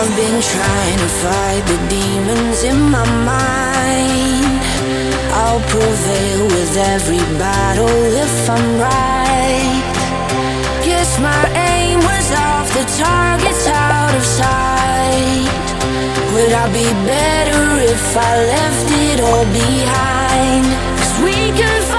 I've been trying to fight the demons in my mind. I'll prevail with every battle if I'm right. Guess my aim was off, the target's out of sight. Would I be better if I left it all behind? 'Cause we can fight